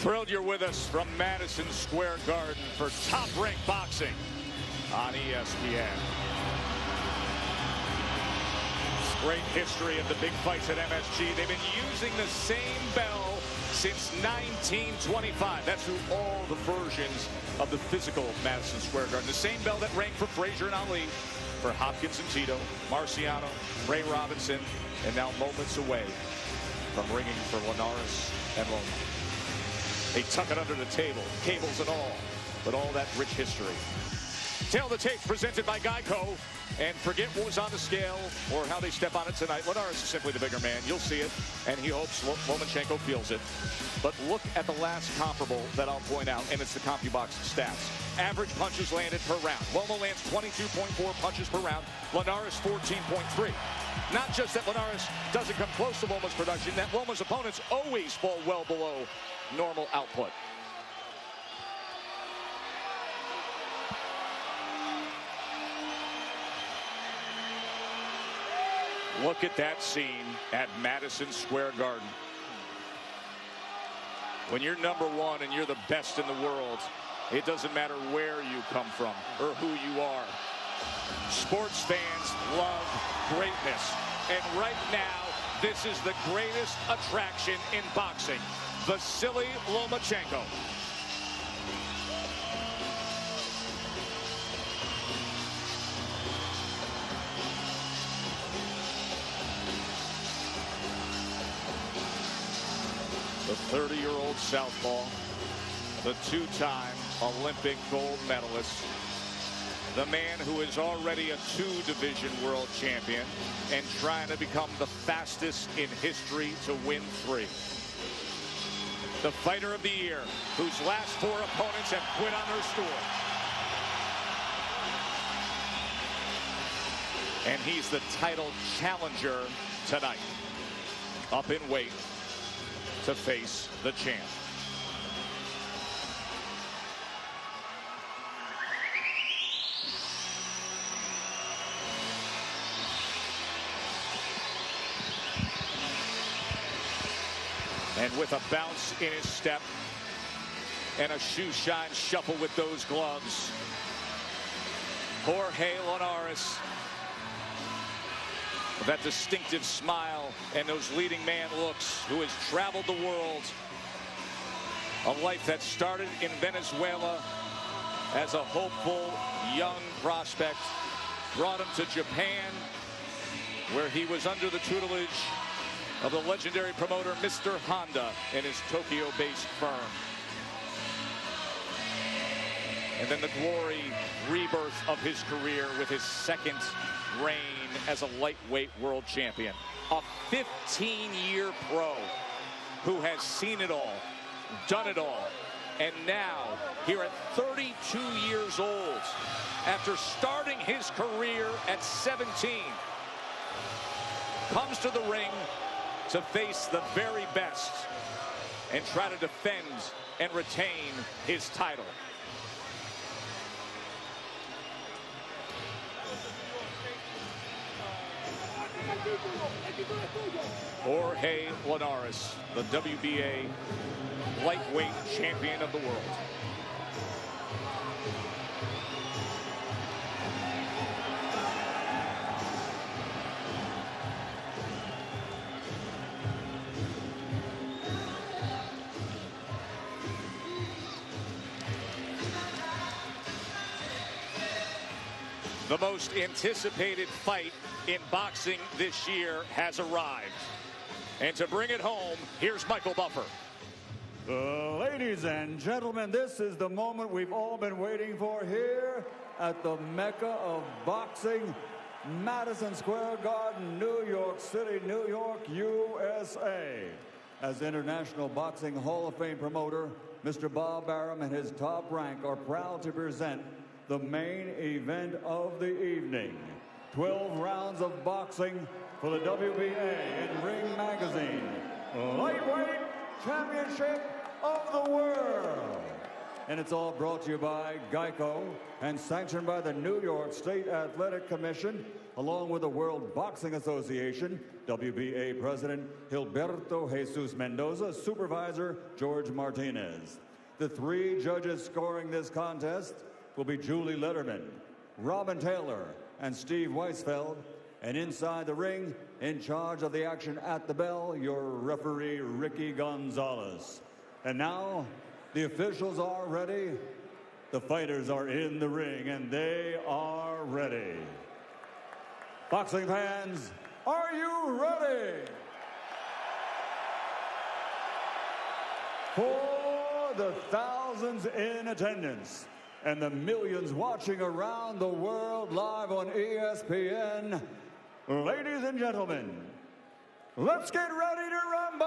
Thrilled you're with us from Madison Square Garden for Top Rank Boxing on ESPN. Great history of the big fights at MSG. They've been using the same bell since 1925. That's through all the versions of the physical Madison Square Garden. The same bell that rang for Frazier and Ali, for Hopkins and Tito, Marciano, Ray Robinson, and now moments away from ringing for Linares and Loma. They tuck it under the table, cables and all, but all that rich history. Tail of the tape presented by Geico. And forget what was on the scale or how they step on it tonight. Linares is simply the bigger man. You'll see it, and he hopes Lomachenko feels it. But look at the last comparable that I'll point out, and it's the CompuBox stats. Average punches landed per round. Loma lands 22.4 punches per round. Linares 14.3. Not just that Linares doesn't come close to Loma's production, that Loma's opponents always fall well below normal output. Look at that scene at Madison Square Garden. When you're #1 and you're the best in the world, it doesn't matter where you come from or who you are. Sports fans love greatness. And right now, this is the greatest attraction in boxing. Vasily Lomachenko. The 30-year-old southpaw, the two-time Olympic gold medalist, the man who is already a 2-division world champion and trying to become the fastest in history to win 3. The fighter of the year, whose last 4 opponents have quit on their stool. And he's the title challenger tonight, up in weight to face the champ. And with a bounce in his step and a shoe shine shuffle with those gloves, Jorge Linares, that distinctive smile and those leading man looks, who has traveled the world, a life that started in Venezuela as a hopeful young prospect, brought him to Japan, where he was under the tutelage of the legendary promoter Mr. Honda and his Tokyo-based firm. And then the glory rebirth of his career with his second reign as a lightweight world champion. A 15-year pro who has seen it all, done it all, and now, here at 32 years old, after starting his career at 17, comes to the ring to face the very best and try to defend and retain his title. Jorge Linares, the WBA lightweight champion of the world. The most anticipated fight in boxing this year has arrived. And to bring it home, here's Michael Buffer. Ladies and gentlemen, this is the moment we've all been waiting for here at the Mecca of boxing, Madison Square Garden, New York City, New York, USA. As International Boxing Hall of Fame promoter, Mr. Bob Arum and his Top Rank are proud to present the main event of the evening. 12 rounds of boxing for the WBA and Ring Magazine Lightweight Championship of the World. And it's all brought to you by Geico and sanctioned by the New York State Athletic Commission, along with the World Boxing Association, WBA President Gilberto Jesus Mendoza, Supervisor George Martinez. The three judges scoring this contest will be Julie Letterman, Robin Taylor, and Steve Weisfeld. And inside the ring, in charge of the action at the bell, your referee, Ricky Gonzalez. And now, the officials are ready. The fighters are in the ring, and they are ready. Boxing fans, are you ready? For the thousands in attendance and the millions watching around the world live on ESPN, ladies and gentlemen, let's get ready to rumble!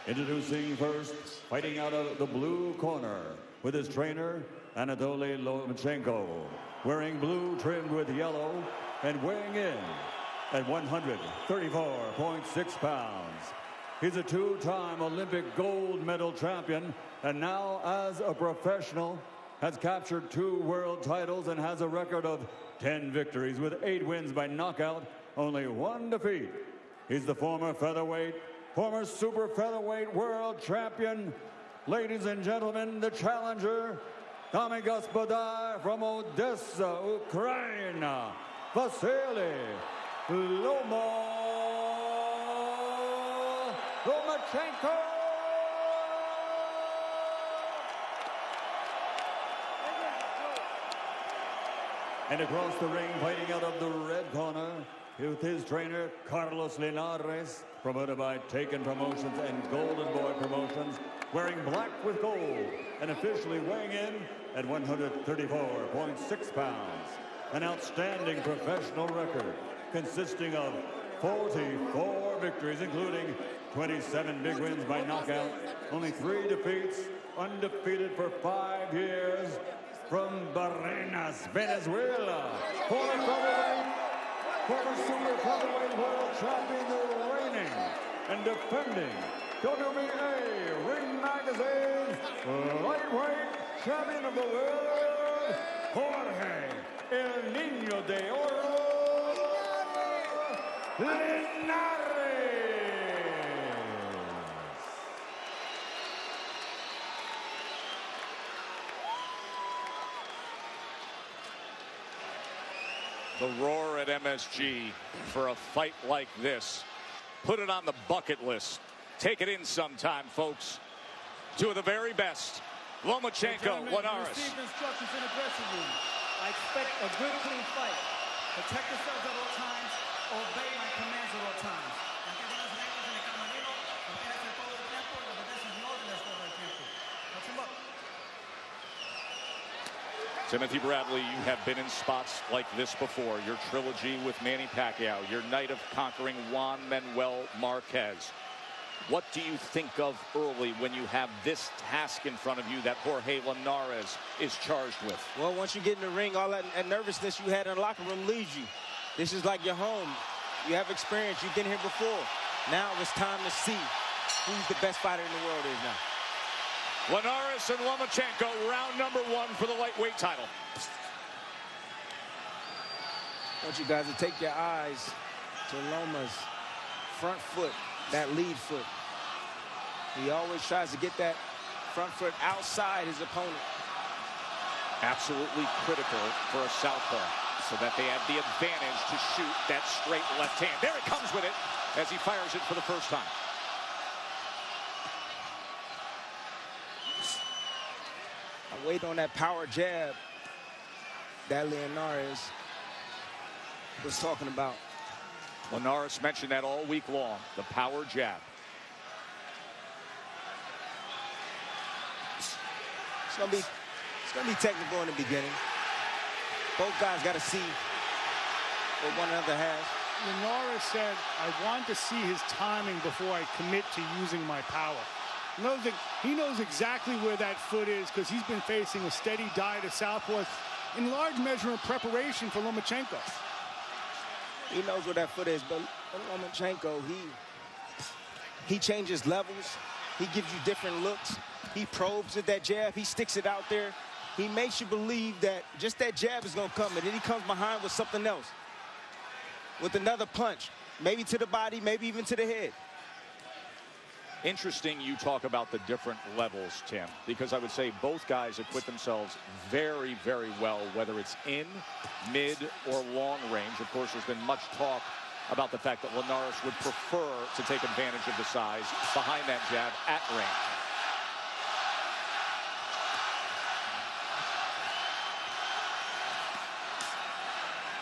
Introducing first, fighting out of the blue corner with his trainer, Vasilie Lomachenko, wearing blue trimmed with yellow and weighing in at 134.6 pounds. He's a two-time Olympic gold medal champion, and now as a professional has captured 2 world titles and has a record of 10 victories with 8 wins by knockout, only 1 defeat. He's the former super featherweight world champion. Ladies and gentlemen, the challenger, coming Господа, from Odessa, Ukraine, Василий Ломоченко. And across the ring, fighting out of the red corner, with his trainer, Carlos Linares, promoted by Taken Promotions and Golden Boy Promotions, wearing black with gold and officially weighing in at 134.6 pounds. An outstanding professional record consisting of 44 victories, including 27 big wins by knockout, only 3 defeats, undefeated for 5 years, from Barrenas, Venezuela, former super featherweight world champion, the reigning and defending WBA Ring Magazine lightweight champion of the world, Jorge El Niño de Oro Linares. The roar at MSG for a fight like this. Put it on the bucket list. Take it in sometime, folks. 2 of the very best. Lomachenko, Linares. Received instructions in the dressing room. I expect a good, clean fight. Protect yourselves at all times. Obey my commands at all times. Timothy Bradley, you have been in spots like this before. Your trilogy with Manny Pacquiao, your night of conquering Juan Manuel Marquez. What do you think of early when you have this task in front of you that Jorge Linares is charged with? Well, once you get in the ring, all that nervousness you had in the locker room leaves you. This is like your home. You have experience. You've been here before. Now it's time to see who's the best fighter in the world is now. Linares and Lomachenko, round number 1 for the lightweight title. I want you guys to take your eyes to Loma's front foot, that lead foot. He always tries to get that front foot outside his opponent. Absolutely critical for a southpaw, so that they have the advantage to shoot that straight left hand. There it comes with it as he fires it for the first time. Wait on that power jab that Linares was talking about. Linares mentioned that all week long, the power jab. It's gonna be technical in the beginning. Both guys got to see what one another has. Linares said, I want to see his timing before I commit to using my power. He knows exactly where that foot is because he's been facing a steady diet of southpaws. in large measure in preparation for Lomachenko. He knows where that foot is, but Lomachenko, he changes levels. He gives you different looks. He probes with that jab. He sticks it out there. He makes you believe that just that jab is going to come, and then he comes behind with something else, with another punch, maybe to the body, maybe even to the head. Interesting you talk about the different levels, Tim, because I would say both guys acquit themselves very, very well, whether it's in, mid, or long range. Of course, there's been much talk about the fact that Linares would prefer to take advantage of the size behind that jab at range.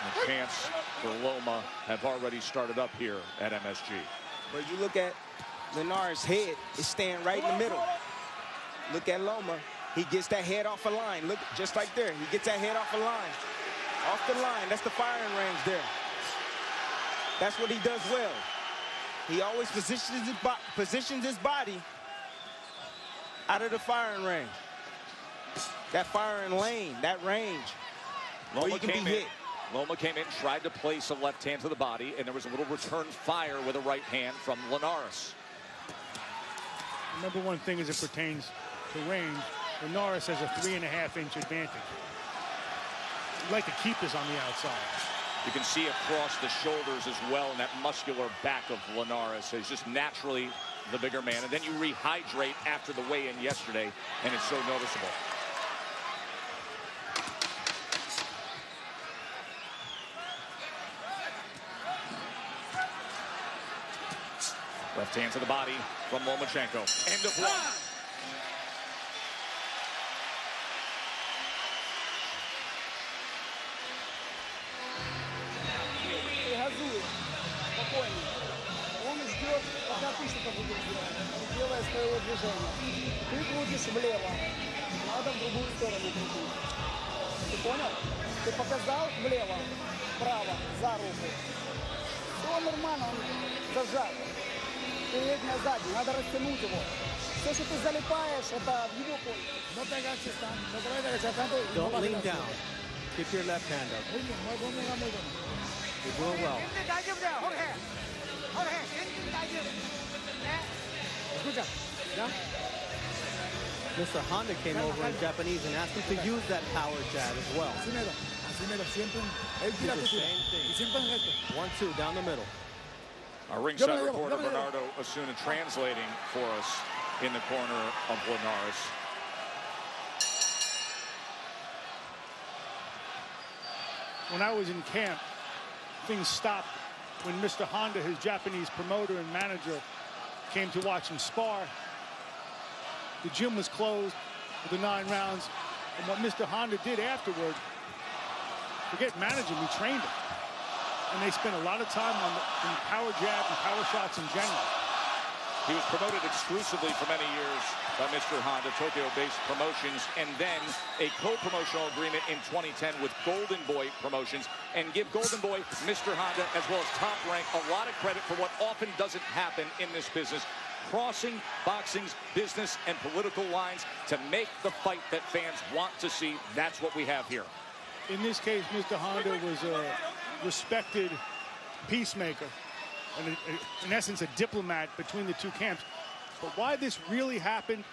The chants for Loma have already started up here at MSG. But you look at Linares' head is staying right in the middle. Look at Loma. He gets that head off a line. Look, just like there. He gets that head off a line. Off the line. That's the firing range there. That's what he does well. He always positions his body out of the firing range. That firing lane, that range, where you can be hit. Loma came in, tried to place a left hand to the body, and there was a little return fire with a right hand from Linares. Number one thing as it pertains to range, Linares has a 3.5-inch advantage. He'd like to keep this on the outside. You can see across the shoulders as well in that muscular back of Linares. He's just naturally the bigger man. And then you rehydrate after the weigh-in yesterday, and it's so noticeable. Left hand to the body from Lomachenko. End of one. Он ждет, пока ты что-то будешь делать, делая своего движения. Ты крутишь влево, надо в другую сторону крутить. Ты понял? Ты показал влево, вправо, за руку. Все нормально, он зажат. Передняя, задняя, надо растянуть его. Все, что ты залипаешь, это в его поле. Don't lean down. Keep your left hand up. You're doing well. Mr. Honda came over in Japanese and asked him to use that power jab as well. Do the same thing. 1-2 down the middle. Our ringside reporter Bernardo Osuna translating for us in the corner of Linares. When I was in camp, things stopped when Mr. Honda, his Japanese promoter and manager, came to watch him spar. The gym was closed for the 9 rounds. And what Mr. Honda did afterward, forget managing, we trained him. And they spent a lot of time on the power jab and power shots in general. He was promoted exclusively for many years by Mr. Honda, Tokyo-based promotions, and then a co-promotional agreement in 2010 with Golden Boy Promotions. And give Golden Boy, Mr. Honda, as well as Top Rank, a lot of credit for what often doesn't happen in this business. Crossing boxing's business and political lines to make the fight that fans want to see. That's what we have here. In this case, Mr. Honda was a respected peacemaker and in essence a diplomat between the two camps. But why this really happened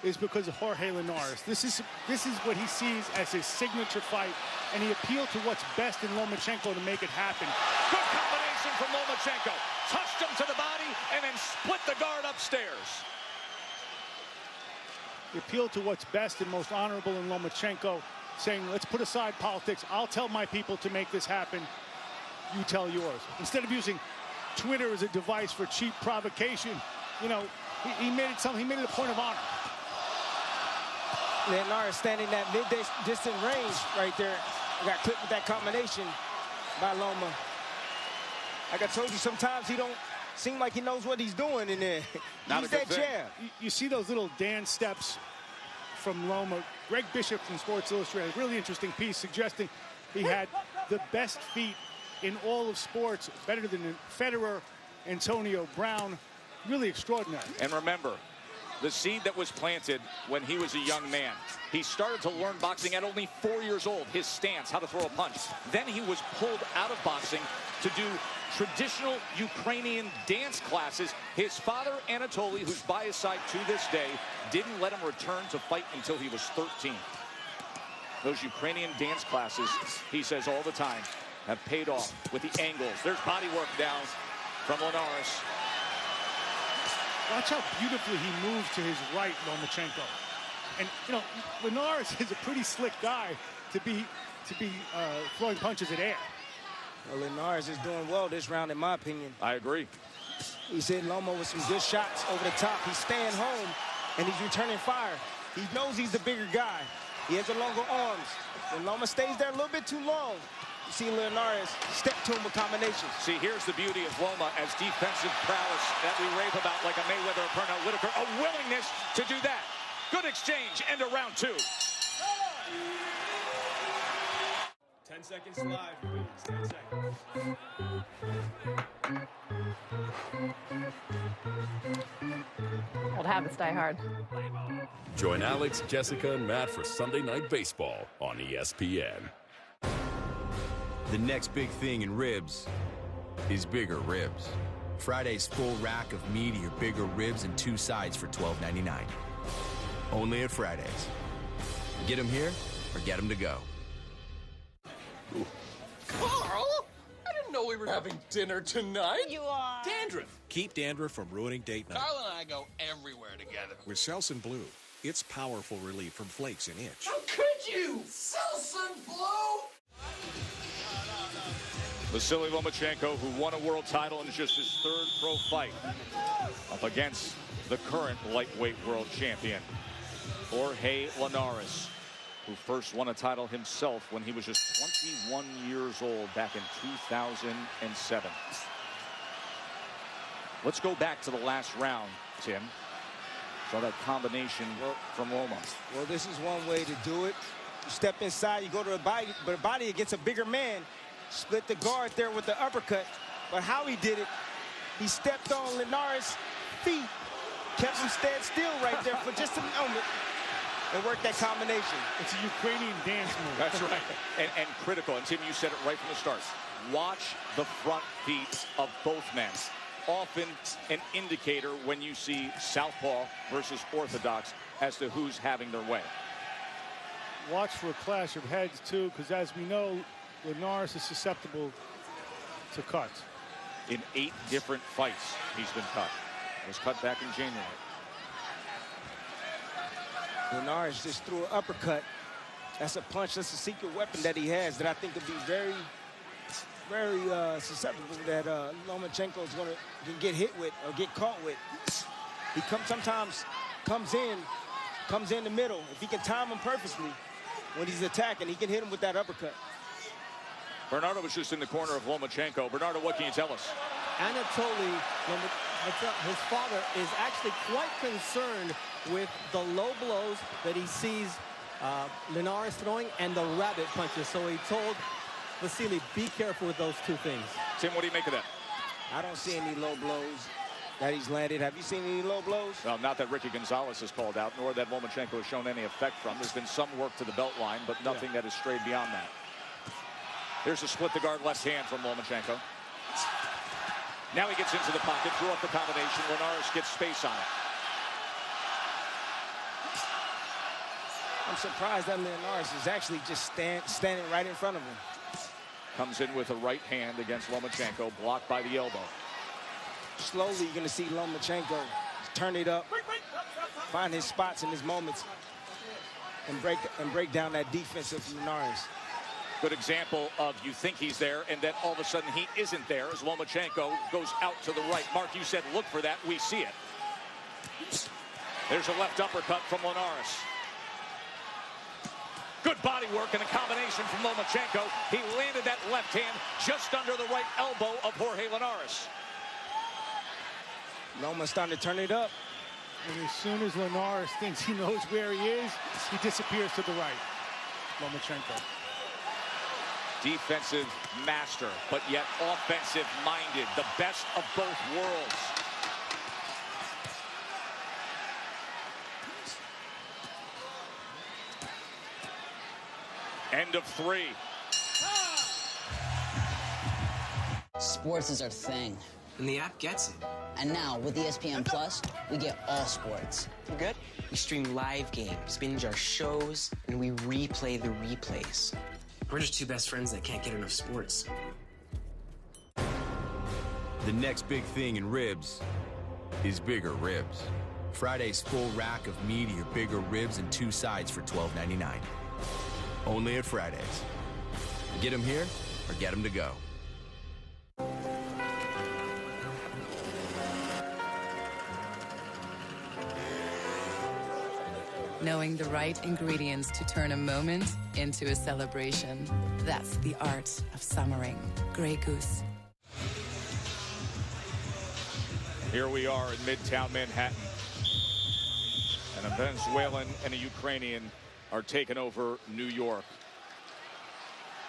is because of Jorge Linares. This is what he sees as his signature fight, and he appealed to what's best in Lomachenko to make it happen. Good combination from Lomachenko. Touched him to the body and then split the guard upstairs. He appealed to what's best and most honorable in Lomachenko, saying, let's put aside politics. I'll tell my people to make this happen. You tell yours. Instead of using Twitter as a device for cheap provocation, you know, he made it something. He made it a point of honor. Linares standing that mid-distant range right there. Got clipped with that combination by Loma. Like I told you, sometimes he don't seem like he knows what he's doing in there. Use that jab. You see those little dance steps from Loma. Greg Bishop from Sports Illustrated, really interesting piece suggesting he had the best feet in all of sports, better than Federer, Antonio Brown. Really extraordinary. And remember, The seed that was planted when he was a young man. He started to learn boxing at only 4 years old, his stance, how to throw a punch. Then he was pulled out of boxing to do traditional Ukrainian dance classes. His father, Anatoly, who's by his side to this day, didn't let him return to fight until he was 13. Those Ukrainian dance classes, he says all the time, have paid off with the angles. There's body work down from Linares. Watch how beautifully he moves to his right, Lomachenko. And, you know, Linares is a pretty slick guy to be throwing punches at air. Well, Linares is doing well this round, in my opinion. I agree. He's hitting Loma with some good shots over the top. He's staying home, and he's returning fire. He knows he's the bigger guy. He has the longer arms. When Loma stays there a little bit too long, you see Linares step to him with combinations. See, here's the beauty of Loma as defensive prowess that we rave about, like a Mayweather or Pernell Whitaker. A willingness to do that. Good exchange, end of round 2. 10 seconds live, please. 10 seconds. Old habits die hard. Join Alex, Jessica, and Matt for Sunday Night Baseball on ESPN. The next big thing in ribs is bigger ribs. Friday's full rack of meatier, bigger ribs and 2 sides for $12.99. Only at Fridays. Get them here or get them to go. Carl? I didn't know we were having dinner tonight. You are. Dandruff. Keep dandruff from ruining date night. Carl and I go everywhere together. With Selsun Blue, it's powerful relief from flakes and itch. How could you? Selsun Blue? Vasily Lomachenko, who won a world title in just his 3rd pro fight, up against the current lightweight world champion, Jorge Linares, who first won a title himself when he was just 21 years old back in 2007. Let's go back to the last round, Tim. Saw that combination from Loma. Well, this is one way to do it. You step inside, you go to the body against a bigger man. Split the guard there with the uppercut. But how he did it, he stepped on Linares' feet, kept him stand still right there for just a moment, and worked that combination. It's a Ukrainian dance move. That's right. And critical. And Tim, you said it right from the start. Watch the front feet of both men. Often an indicator when you see southpaw versus orthodox as to who's having their way. Watch for a clash of heads, too, because as we know, Linares is susceptible to cuts. In 8 different fights, he's been cut. Was cut back in January. Linares just threw an uppercut. That's a punch. That's a secret weapon that he has that I think could be very, very susceptible that Lomachenko is going to get hit with or get caught with. He sometimes comes in the middle. If he can time him perfectly when he's attacking, he can hit him with that uppercut. Bernardo was just in the corner of Lomachenko. Bernardo, what can you tell us? Anatoly, his father, is actually quite concerned with the low blows that he sees Linares throwing and the rabbit punches. So he told Vasily, be careful with those 2 things. Tim, what do you make of that? I don't see any low blows that he's landed. Have you seen any low blows? Well, not that Ricky Gonzalez has called out, nor that Lomachenko has shown any effect from. There's been some work to the belt line, but nothing that has strayed beyond that. Here's a split the guard left hand from Lomachenko. Now he gets into the pocket, threw up the combination. Linares gets space on it. I'm surprised that Linares is actually just standing right in front of him. Comes in with a right hand against Lomachenko, blocked by the elbow. Slowly, you're going to see Lomachenko turn it up, find his spots and his moments, and break down that defense of Linares. Good example of you think he's there, and then all of a sudden he isn't there as Lomachenko goes out to the right. Mark, you said look for that. We see it. There's a left uppercut from Linares. Good body work and a combination from Lomachenko. He landed that left hand just under the right elbow of Jorge Linares. Loma's starting to turn it up. And as soon as Linares thinks he knows where he is, he disappears to the right. Lomachenko. Defensive master, but yet offensive-minded. The best of both worlds. End of 3. Sports is our thing. And the app gets it. And now, with ESPN Plus, we get all sports. We're good. We stream live games, binge our shows, and we replay the replays. We're just two best friends that can't get enough sports. The next big thing in ribs is bigger ribs. Friday's full rack of meatier, bigger ribs and 2 sides for $12.99. Only at Fridays. Get them here or get them to go. Knowing the right ingredients to turn a moment into a celebration. That's the art of summering. Grey Goose. Here we are in Midtown Manhattan. And a Venezuelan and a Ukrainian are taking over New York.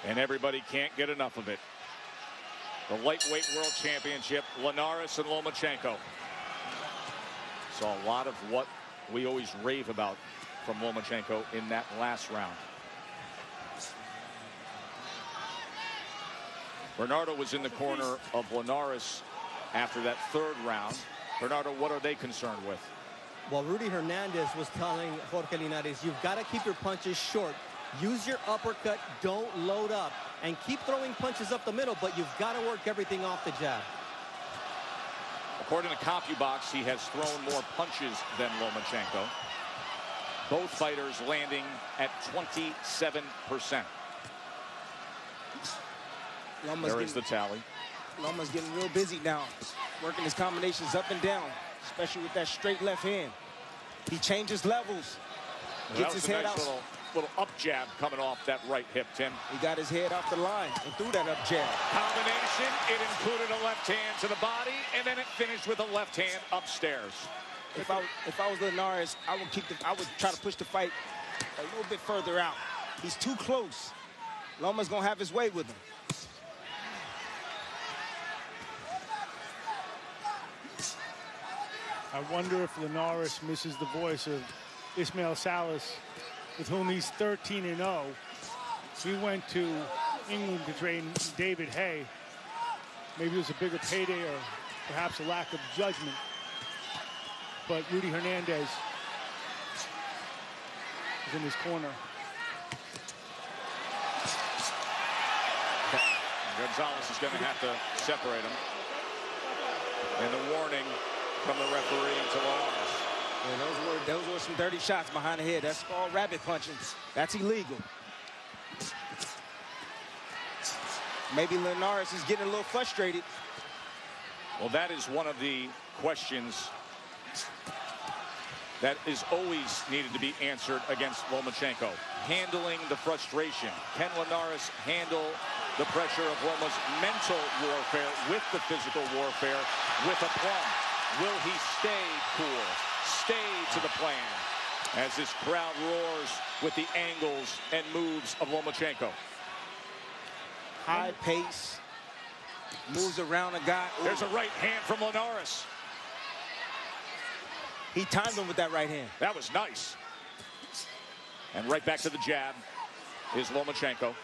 And everybody can't get enough of it. The lightweight world championship, Linares and Lomachenko. Saw a lot of what we always rave about from Lomachenko in that last round. Bernardo was in the corner of Linares after that 3rd round. Bernardo, what are they concerned with? Well, Rudy Hernandez was telling Jorge Linares, you've got to keep your punches short. Use your uppercut, don't load up, and keep throwing punches up the middle, but you've got to work everything off the jab. According to CompuBox, he has thrown more punches than Lomachenko. Both fighters landing at 27%. There is the tally. Loma's getting real busy now, working his combinations up and down, especially with that straight left hand. He changes levels, gets his head out. Little up jab coming off that right hip, Tim. He got his head off the line and threw that up jab. Combination, it included a left hand to the body, and then it finished with a left hand upstairs. If I was Linares, I would try to push the fight a little bit further out. He's too close. Loma's gonna have his way with him. I wonder if Linares misses the voice of Ismael Salas, with whom he's 13-0. He went to England to train David Hay. Maybe it was a bigger payday or perhaps a lack of judgment. But Rudy Hernandez is in his corner. Gonzalez is going to have to separate him. And the warning from the referee to Linares. Yeah, those were some dirty shots behind the head. That's called rabbit punching. That's illegal. Maybe Linares is getting a little frustrated. Well, that is one of the questions that is always needed to be answered against Lomachenko. Handling the frustration. Can Linares handle the pressure of Loma's mental warfare with the physical warfare with aplomb? Will he stay cool, stay to the plan as this crowd roars with the angles and moves of Lomachenko? High pace, moves around a guy. Ooh. There's a right hand from Linares. He timed him with that right hand. That was nice. And right back to the jab is Lomachenko.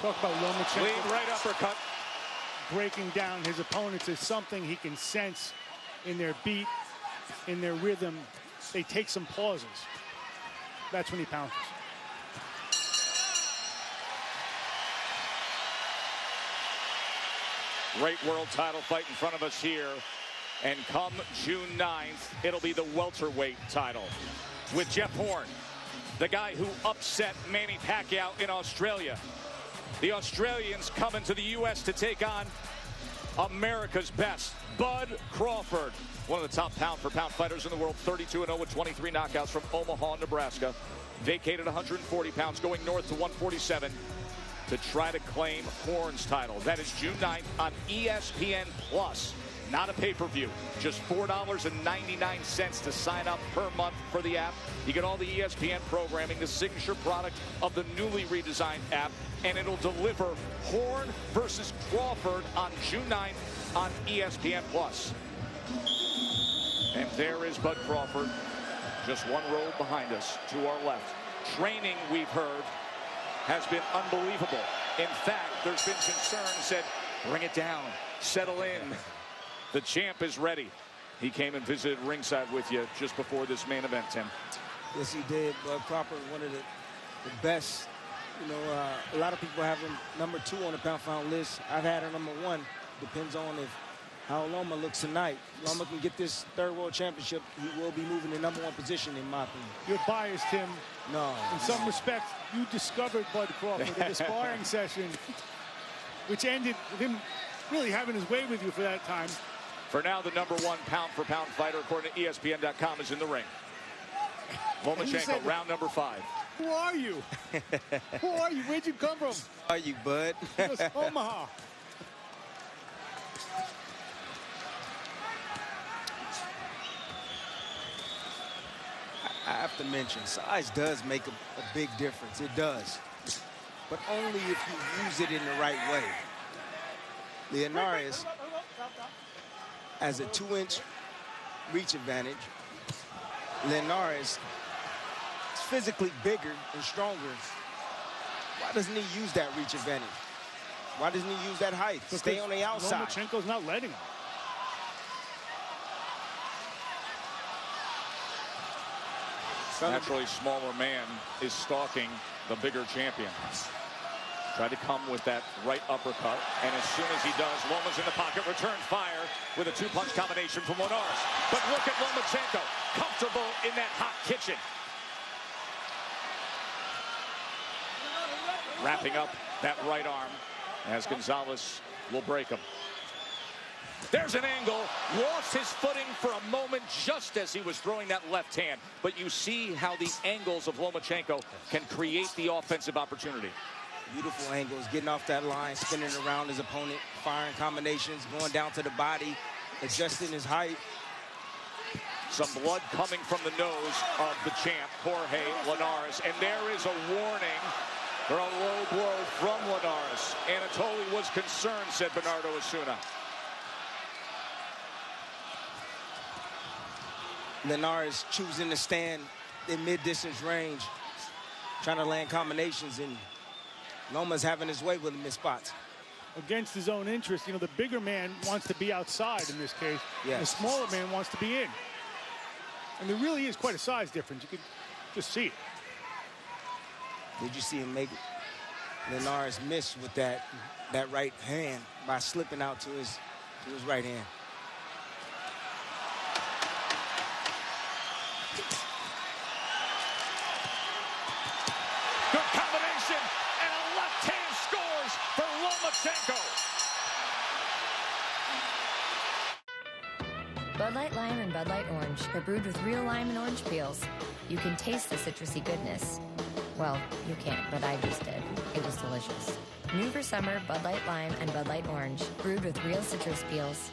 Talk about Lomachenko. Lead right uppercut. Breaking down his opponents is something he can sense in their beat, in their rhythm. They take some pauses. That's when he pounces. Great world title fight in front of us here. And come June 9th, it'll be the welterweight title with Jeff Horn, the guy who upset Manny Pacquiao in Australia. The Australians coming to the U.S. to take on America's best, Bud Crawford, one of the top pound-for-pound fighters in the world, 32-0 with 23 knockouts from Omaha, Nebraska. Vacated 140 pounds, going north to 147 to try to claim Horn's title. That is June 9th on ESPN Plus. Not a pay-per-view, just $4.99 to sign up per month for the app. You get all the ESPN programming, the signature product of the newly redesigned app, and it'll deliver Horn versus Crawford on June 9th on ESPN Plus. And there is Bud Crawford, just one row behind us to our left. Training, we've heard, has been unbelievable. In fact, there's been concern said, bring it down, settle in. The champ is ready. He came and visited ringside with you just before this main event, Tim. Yes, he did. Bud Crawford, one of the best. You know, a lot of people have him #2 on the pound-for-pound list. I've had him #1. Depends on how Loma looks tonight. Loma can get this third world championship. He will be moving the #1 position, in my opinion. You're biased, Tim. No. In some respects, you discovered Bud Crawford in the sparring session, which ended with him really having his way with you for that time. For now, the #1 pound-for-pound fighter, according to ESPN.com, is in the ring. Lomachenko, round number 5. Who are you? Who are you? Where'd you come from? Who are you, Bud? Just Omaha. I have to mention, size does make a big difference. It does. But only if you use it in the right way. Linares has a 2-inch reach advantage. Linares is physically bigger and stronger. Why doesn't he use that reach advantage? Why doesn't he use that height? Because stay on the outside. Lomachenko's not letting him. Naturally, smaller man is stalking the bigger champion. Tried to come with that right uppercut, and as soon as he does, Loma's in the pocket, returns fire with a 2-punch combination from Linares. But look at Lomachenko, comfortable in that hot kitchen. Wrapping up that right arm as Gonzalez will break him. There's an angle, lost his footing for a moment just as he was throwing that left hand. But you see how the angles of Lomachenko can create the offensive opportunity. Beautiful angles, getting off that line, spinning around his opponent, firing combinations, going down to the body, adjusting his height. Some blood coming from the nose of the champ, Jorge Linares. And there is a warning for a low blow from Linares. Anatoly was concerned, said Bernardo Osuna. Linares choosing to stand in mid-distance range, trying to land combinations, and Loma's having his way with him in spots. Against his own interest, you know, the bigger man wants to be outside in this case. Yes. The smaller man wants to be in. And there really is quite a size difference. You could just see it. Did you see him make Linares miss with that right hand by slipping out to his right hand? Good combination, and a left hand scores for Lomachenko. Bud Light Lime and Bud Light Orange are brewed with real lime and orange peels. You can taste the citrusy goodness. Well, you can't, but I just did. It was delicious. New for summer, Bud Light Lime and Bud Light Orange, brewed with real citrus peels.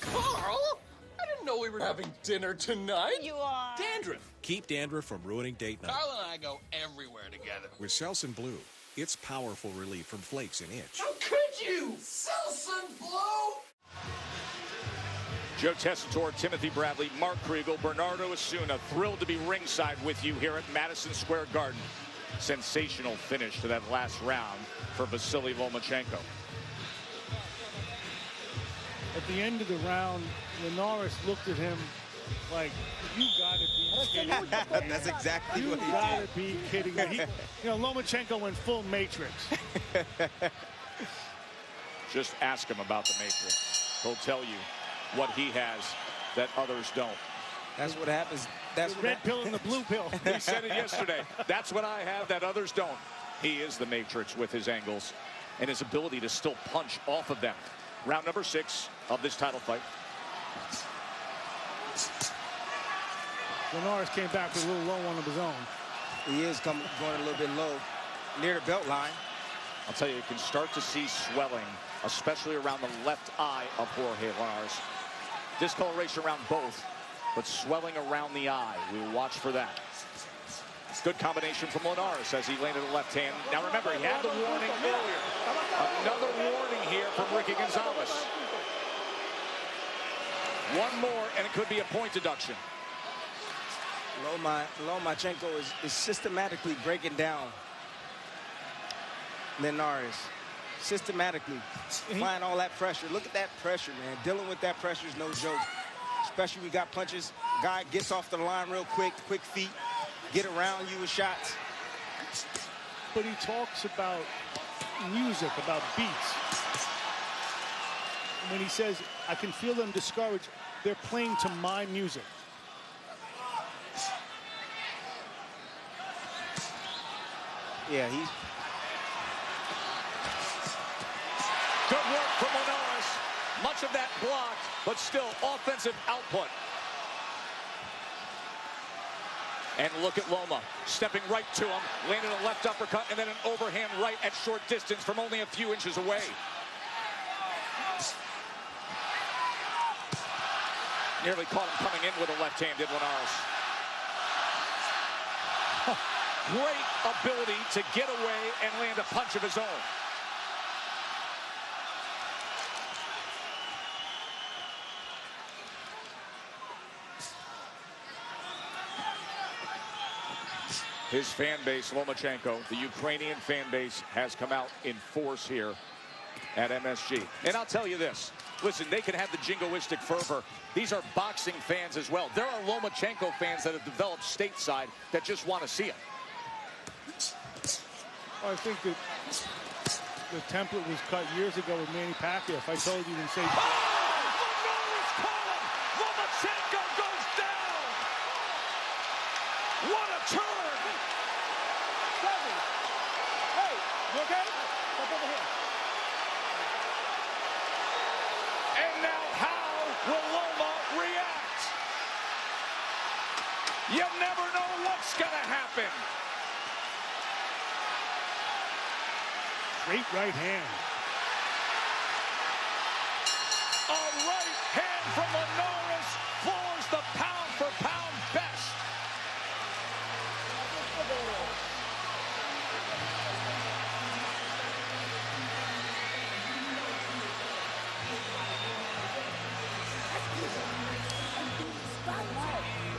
Carl, I didn't know we were having dinner tonight. You are. Dandruff. Keep dandruff from ruining date night. Carl and I go everywhere together. With Selsun Blue, it's powerful relief from flakes and itch. How could you? Selsun Blue! Joe Tessitore, Timothy Bradley, Mark Kriegel, Bernardo Osuna, thrilled to be ringside with you here at Madison Square Garden. Sensational finish to that last round for Vasily Lomachenko. At the end of the round, Linares looked at him like, you gotta be kidding me. That's exactly what he did. You gotta be kidding me. You know, Lomachenko went full Matrix. Just ask him about the Matrix. He'll tell you what he has that others don't. That's what happens. That's the red pill and the blue pill. He said it yesterday. That's what I have that others don't. He is the Matrix with his angles and his ability to still punch off of them. Round number 6 of this title fight. Linares came back with a little low one of his own. He is going a little bit low near the belt line. I'll tell you, you can start to see swelling, especially around the left eye of Jorge Linares. Discoloration around both, but swelling around the eye. We will watch for that. Good combination from Linares as he landed a left hand. Now remember, he had the warning earlier. Another warning here from Ricky Gonzalez. One more, and it could be a point deduction. Lomachenko is systematically breaking down Linares. Systematically applying all that pressure. Look at that pressure, man. Dealing with that pressure is no joke. Especially we got punches. Guy gets off the line real quick feet, get around you with shots. But he talks about music, about beats. When he says, I can feel them discouraged, they're playing to my music. Yeah, he's... Good work from Linares. Much of that blocked, but still offensive output. And look at Loma, stepping right to him, landed a left uppercut, and then an overhand right at short distance from only a few inches away. Nearly caught him coming in with a left hand, did Linares. Great ability to get away and land a punch of his own. His fan base, Lomachenko, the Ukrainian fan base, has come out in force here at MSG. And I'll tell you this. Listen, they can have the jingoistic fervor. These are boxing fans as well. There are Lomachenko fans that have developed stateside that just want to see him. I think that the template was cut years ago with Manny Pacquiao. If I told you and say... Lomachenko goes down! What a turn! Hey, you okay? Step over here. And now how will Loma react? You never know what's going to happen. Great right hand. A right hand from Linares floors the pound-for-pound best.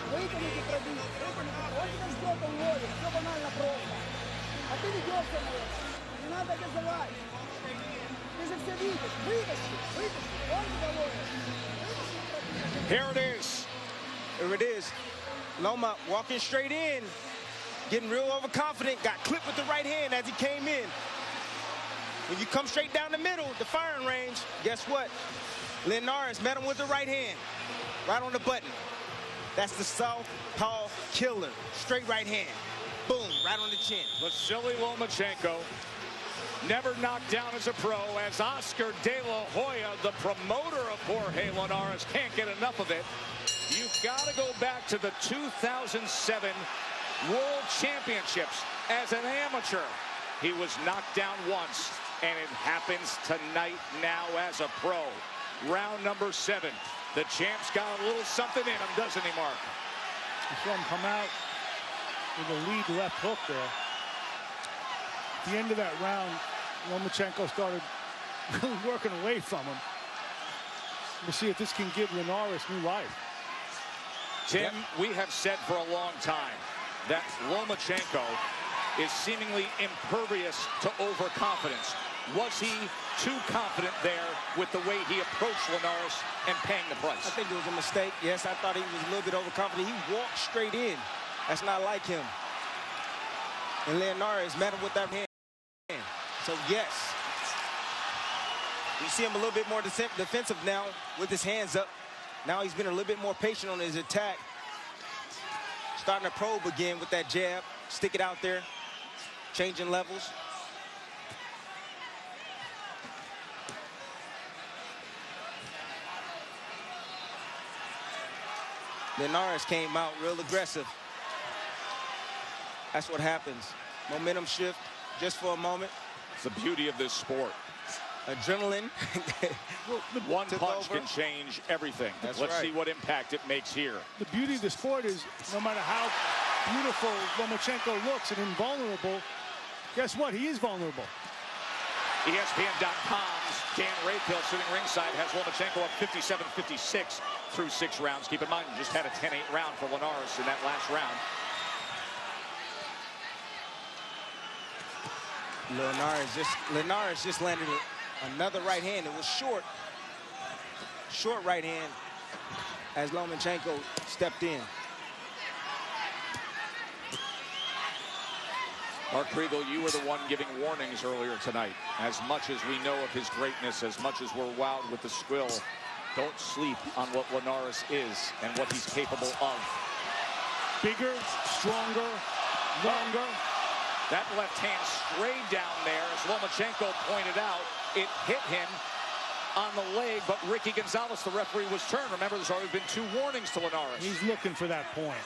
Вытяните пробить, вытяните. Он тебя ждет, он ловит. Все банально просто. А ты ведешься на это. Не надо газовать. Ты же все видишь. Вытащи. Он тебя ловит. Here it is. Here it is. Loma walking straight in, getting real overconfident, got clipped with the right hand as he came in. When you come straight down the middle, the firing range, guess what? Linares met him with the right hand, right on the button. That's the southpaw killer. Straight right hand. Boom, right on the chin. Vasily Lomachenko, never knocked down as a pro, as Oscar De La Hoya, the promoter of Jorge Linares, can't get enough of it. You've got to go back to the 2007 World Championships. As an amateur, he was knocked down once, and it happens tonight now as a pro. Round number 7. The champ's got a little something in him, doesn't he, Mark? You saw him come out with a lead left hook there. At the end of that round, Lomachenko started really working away from him. We'll see if this can give Linares new life. Tim, we have said for a long time that Lomachenko is seemingly impervious to overconfidence. Was he too confident there with the way he approached Linares and paying the price? I think it was a mistake. Yes, I thought he was a little bit overconfident. He walked straight in. That's not like him. And Linares met him with that hand. So, yes. You see him a little bit more defensive now with his hands up. Now he's been a little bit more patient on his attack. Starting to probe again with that jab. Stick it out there. Changing levels. Linares came out real aggressive. That's what happens. Momentum shift just for a moment. It's the beauty of this sport. Adrenaline. One punch can change everything. Let's see what impact it makes here. The beauty of the sport is no matter how beautiful Lomachenko looks and invulnerable, guess what? He is vulnerable. ESPN.com's Dan Rayfield sitting ringside has Lomachenko up 57-56 through 6 rounds. Keep in mind, you just had a 10-8 round for Linares in that last round. Linares just landed another right hand. It was short right hand as Lomachenko stepped in. Mark Kriegel, you were the one giving warnings earlier tonight. As much as we know of his greatness, as much as we're wowed with the skill, don't sleep on what Linares is and what he's capable of. Bigger, stronger, longer. That left hand strayed down there, as Lomachenko pointed out. It hit him on the leg, but Ricky Gonzalez, the referee, was turned. Remember, there's already been 2 warnings to Linares. He's looking for that point.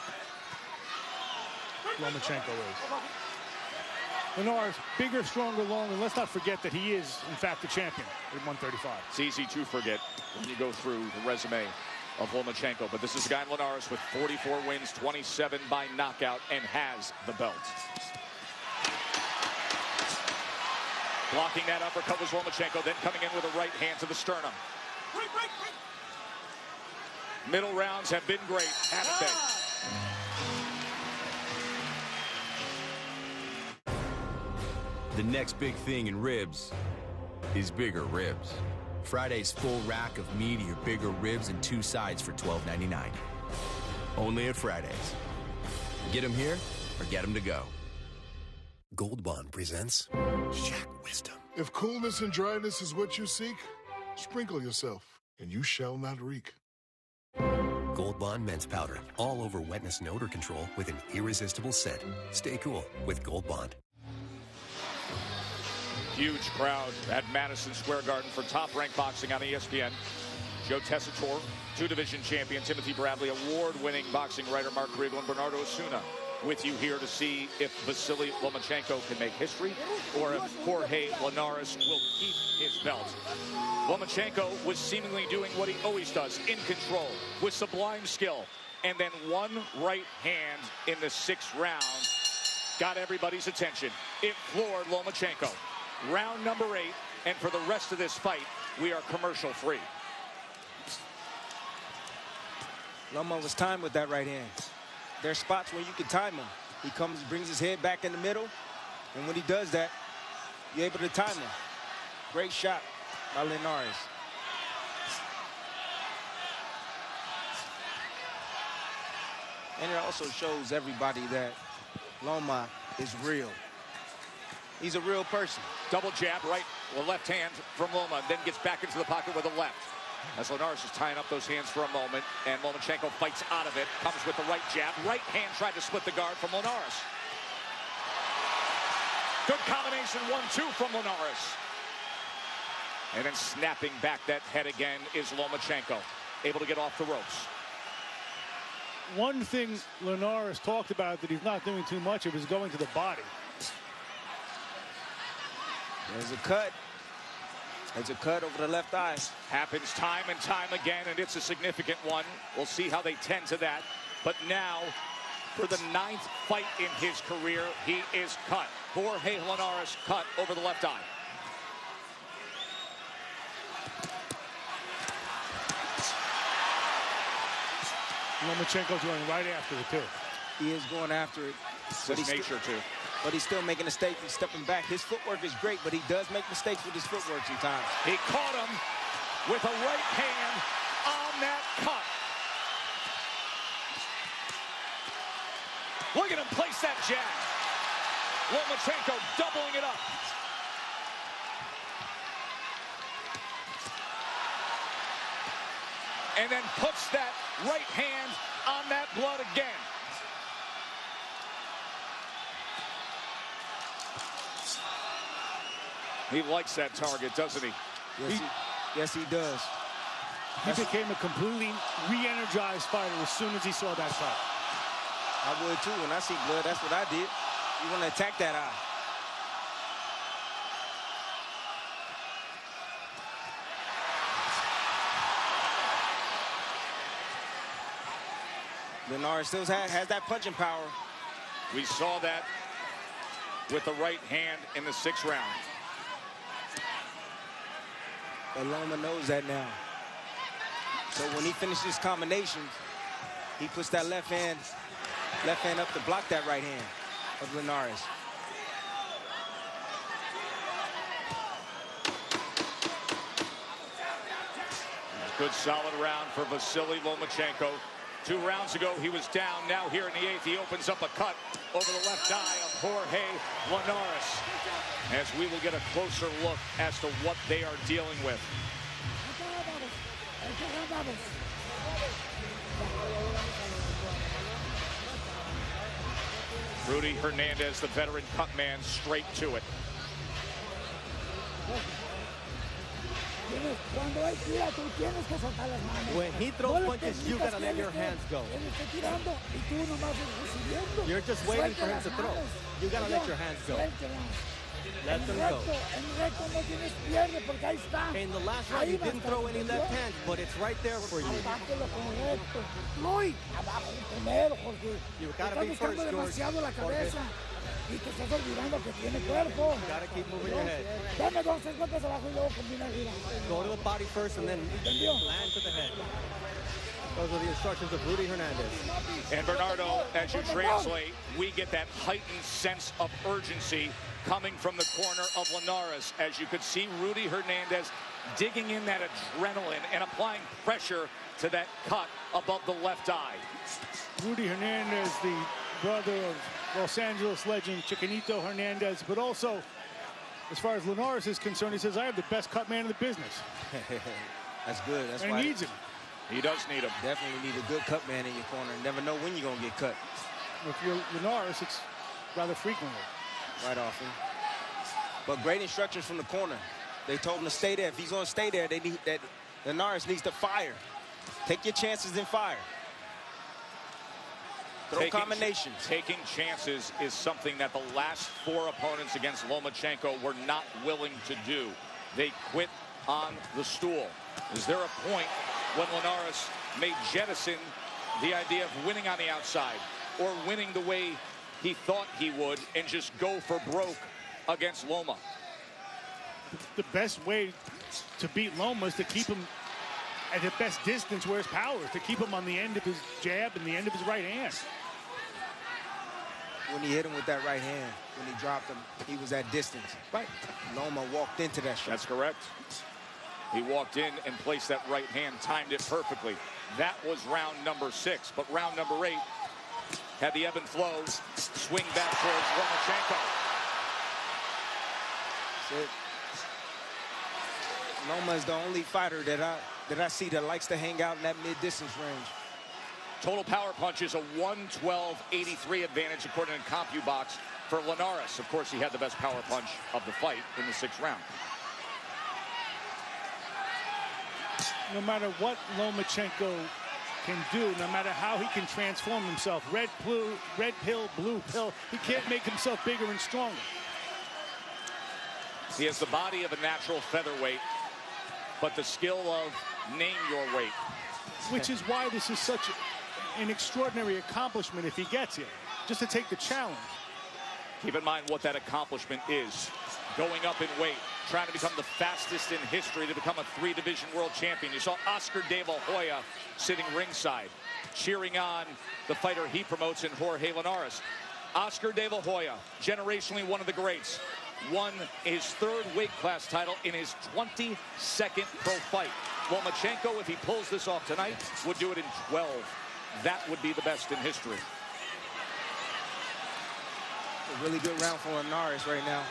Lomachenko is. Linares, bigger, stronger, longer. Let's not forget that he is, in fact, the champion at 135. It's easy to forget when you go through the resume of Lomachenko, but this is a guy in Linares with 44 wins, 27 by knockout, and has the belt. Blocking that uppercut was Lomachenko, then coming in with a right hand to the sternum. Middle rounds have been great, haven't they? The next big thing in ribs is bigger ribs. Friday's full rack of meatier, bigger ribs and 2 sides for $12.99. Only at Fridays. Get them here or get them to go. Gold Bond presents Shack Wisdom. If coolness and dryness is what you seek, sprinkle yourself, and you shall not reek. Gold Bond Men's Powder. All over wetness and odor control with an irresistible scent. Stay cool with Gold Bond. Huge crowd at Madison Square Garden for Top Rank Boxing on ESPN. Joe Tessitore, 2-division champion, Timothy Bradley, award-winning boxing writer Mark Kriegel, and Bernardo Osuna with you here to see if Vasily Lomachenko can make history or if Jorge Linares will keep his belt. Lomachenko was seemingly doing what he always does, in control, with sublime skill. And then one right hand in the 6th round got everybody's attention. It floored Lomachenko. Round number 8, and for the rest of this fight, we are commercial-free. Loma was timed with that right hand. There's spots where you can time him. He comes, brings his head back in the middle, and when he does that, you're able to time him. Great shot by Linares. And it also shows everybody that Loma is real. He's a real person. Double jab, right, well, left hand from Loma, then gets back into the pocket with the left. As Linares is tying up those hands for a moment, and Lomachenko fights out of it, comes with the right jab. Right hand tried to split the guard from Linares. Good combination, 1-2 from Linares. And then snapping back that head again is Lomachenko, able to get off the ropes. One thing Linares talked about that he's not doing too much of is going to the body. There's a cut. There's a cut over the left eye. Happens time and time again, and it's a significant one. We'll see how they tend to that. But now, for the 9th fight in his career, he is cut. Jorge Linares cut over the left eye. Lomachenko's going right after it, too. He is going after it. It's his nature, too. But he's still making a mistake and stepping back. His footwork is great, but he does make mistakes with his footwork sometimes. He caught him with a right hand on that cut. Look at him place that jab. Lomachenko doubling it up. And then puts that right hand on that blood again. He likes that target, doesn't he? Yes, he does. He became a completely re-energized fighter as soon as he saw that fight. I would too. When I see blood, that's what I did. You want to attack that eye. Linares still has that punching power. We saw that with the right hand in the 6th round. But Loma knows that now. So when he finishes combinations, he puts that left hand up to block that right hand of Linares. Good solid round for Vasily Lomachenko. 2 rounds ago, he was down. Now here in the 8th, he opens up a cut over the left eye of Jorge Linares. As we will get a closer look as to what they are dealing with. Rudy Hernandez, the veteran cut man, straight to it. When he throws punches, you gotta let your hands go. You're just waiting for him to throw. You gotta let your hands go. Let them go. In the last round, you didn't throw any left hands, but it's right there for you. You gotta be first, George. Gotta keep moving your head. Go to the body first and then land to the head. Those are the instructions of Rudy Hernandez. And Bernardo, as you translate, we get that heightened sense of urgency coming from the corner of Linares. As you could see, Rudy Hernandez digging in that adrenaline and applying pressure to that cut above the left eye. Rudy Hernandez, the brother of Los Angeles legend Chiquinito Hernandez, but also, as far as Linares is concerned, he says, I have the best cut man in the business. That's good. That's and why he needs him. He does need him. Definitely need a good cut man in your corner. Never know when you're going to get cut. If you're Linares, it's rather frequently. Right often. But great instructions from the corner. They told him to stay there. If he's going to stay there, they need that. Linares needs to fire. Take your chances and fire. Throw combinations. Taking chances is something that the last 4 opponents against Lomachenko were not willing to do. They quit on the stool. Is there a point when Linares may jettison the idea of winning on the outside or winning the way he thought he would and just go for broke against Loma? The best way to beat Loma is to keep him at the best distance where his power is, to keep him on the end of his jab and the end of his right hand. When he hit him with that right hand, when he dropped him, he was at distance. Right. Loma walked into that shot. That's correct. He walked in and placed that right hand, timed it perfectly. That was round number 6, but round number 8 had the ebb and flow, swing back towards Lomachenko. That's it. Loma is the only fighter that I see that likes to hang out in that mid-distance range. Total power punch is a 112.83 advantage according to CompuBox for Linares. Of course, he had the best power punch of the fight in the 6th round. No matter what Lomachenko can do, no matter how he can transform himself, red pill, blue pill, he can't make himself bigger and stronger. He has the body of a natural featherweight, but the skill of name your weight. Which is why this is such an extraordinary accomplishment if he gets it, just to take the challenge. Keep in mind what that accomplishment is. Going up in weight, trying to become the fastest in history to become a 3-division world champion. You saw Oscar De La Hoya sitting ringside, cheering on the fighter he promotes in Jorge Linares. Oscar De La Hoya, generationally one of the greats, won his 3rd weight class title in his 22nd pro fight. Lomachenko, if he pulls this off tonight, would do it in 12. That would be the best in history. A really good round for Linares right now.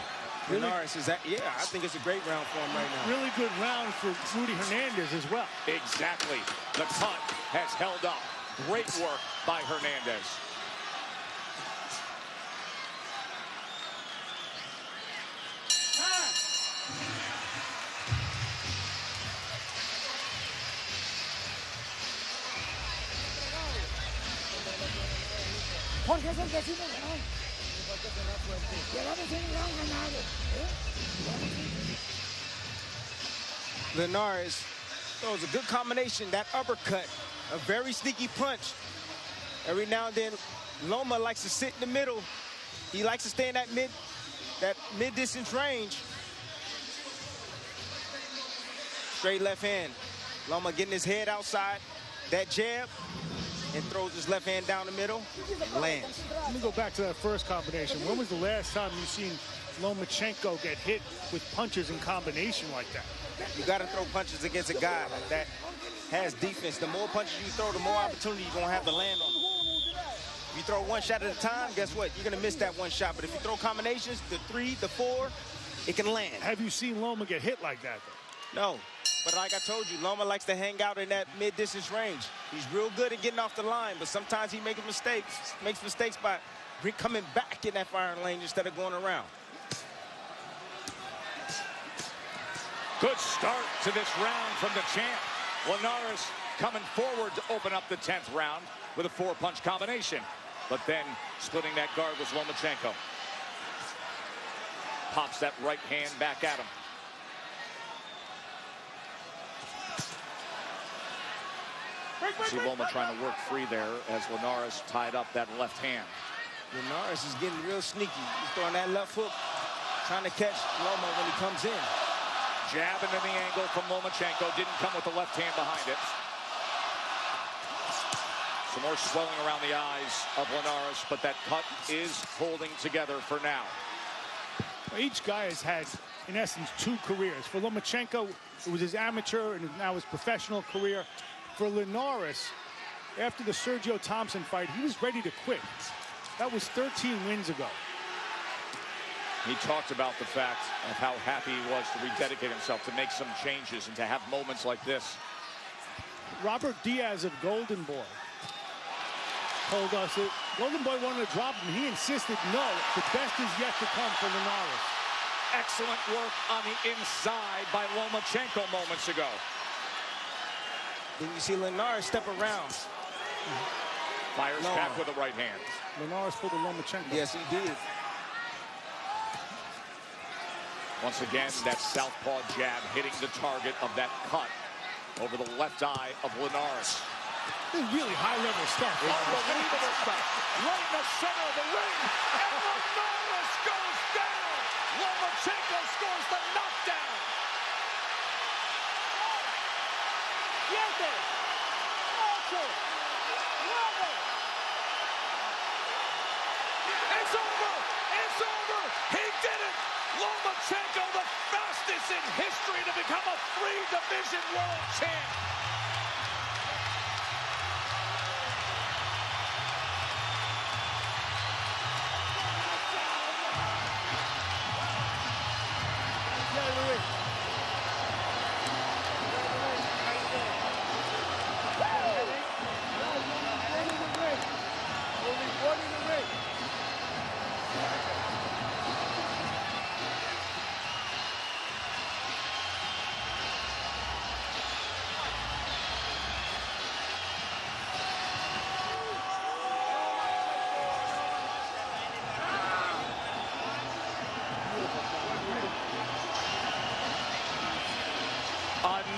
Really? Linares is that, yeah, I think it's a great round for him right now. Really good round for Rudy Hernandez as well. Exactly. The cut has held up. Great work by Hernandez. Jorge es el vecino ganó. Llevamos un round ganado. Linares throws a good combination. That uppercut, a very sneaky punch. Every now and then, Loma likes to sit in the middle. He likes to stay in that mid-distance range. Straight left hand. Loma getting his head outside. That jab. And throws his left hand down the middle and lands. Let me go back to that first combination. When was the last time you seen Lomachenko get hit with punches in combination like that? You got to throw punches against a guy that has defense. The more punches you throw, the more opportunity you're going to have to land on them. If you throw one shot at a time, guess what? You're going to miss that one shot. But if you throw combinations, the 3, the 4, it can land. Have you seen Loma get hit like that, though? No. But like I told you, Loma likes to hang out in that mid-distance range. He's real good at getting off the line, but sometimes he makes mistakes by coming back in that firing lane instead of going around. Good start to this round from the champ. Linares coming forward to open up the 10th round with a 4-punch combination. But then splitting that guard was Lomachenko. Pops that right hand back at him. See Loma trying to work free there as Linares tied up that left hand. Linares is getting real sneaky. He's throwing that left hook, trying to catch Loma when he comes in. Jab into the angle from Lomachenko. Didn't come with the left hand behind it. Some more swelling around the eyes of Linares, but that cut is holding together for now. Each guy has had, in essence, 2 careers. For Lomachenko, it was his amateur and now his professional career. For Linares, after the Sergio Thompson fight, he was ready to quit. That was 13 wins ago. He talked about the fact of how happy he was to rededicate himself, to make some changes, and to have moments like this. Robert Diaz of Golden Boy told us that Golden Boy wanted to drop him. He insisted, no, the best is yet to come for Linares. Excellent work on the inside by Lomachenko moments ago. Then you see Linares step around. Fires back with the right hand. Linares pulled a Lomachenko. Yes, he did. Once again, that southpaw jab hitting the target of that cut over the left eye of Linares. Really high-level stuff. Unbelievable stuff. Right in the center of the ring. And Linares goes down. Lomachenko scores the knockdown. 7, 8, 9. It's over. It's over. He did it. Lomachenko, the fastest in history to become a 3-division world champ.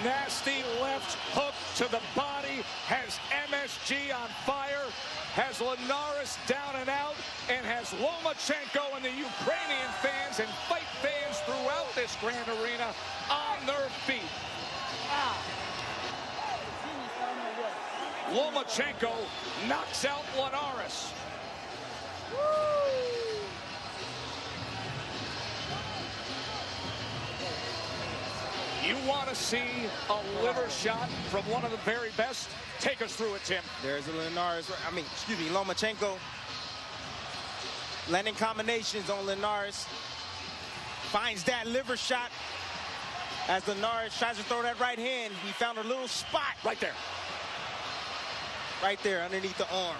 Nasty left hook to the body has MSG on fire, has Linares down and out, and has Lomachenko and the Ukrainian fans and fight fans throughout this grand arena on their feet. Lomachenko knocks out Linares. You want to see a liver shot from one of the very best? Take us through it, Tim. There's a Lomachenko landing combinations on Linares. Finds that liver shot. As Linares tries to throw that right hand, he found a little spot. Right there. Right there underneath the arm.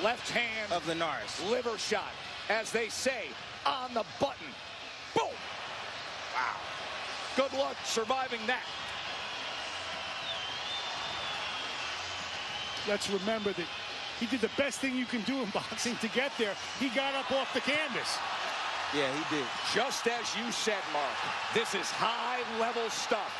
Left hand of Linares. Liver shot, as they say, on the button. Boom. Wow. Good luck surviving that. Let's remember that he did the best thing you can do in boxing to get there. He got up off the canvas. Yeah, he did. Just as you said, Mark, this is high-level stuff.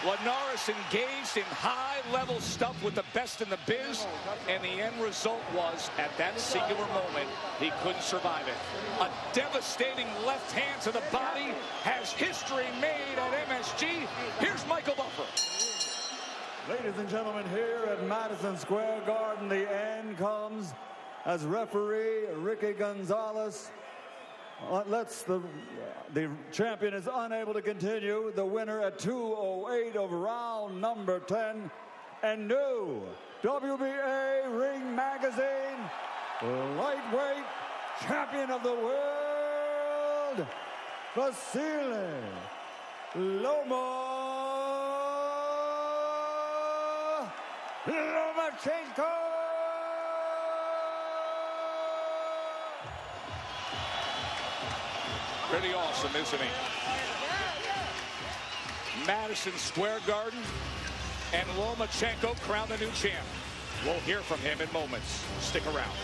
Linares engaged in high-level stuff with the best in the biz, and the end result was, at that singular moment, he couldn't survive it. A devastating left hand to the body has history made at MSG. Here's Michael Buff. Ladies and gentlemen, here at Madison Square Garden, the end comes as referee Ricky Gonzalez lets the champion is unable to continue. The winner at 2:08 of round number 10, and new WBA Ring Magazine lightweight champion of the world, Vasily Lomochenko. Pretty awesome, isn't he? Madison Square Garden, and Lomochenko crowned the new champ. We'll hear from him in moments. Stick around.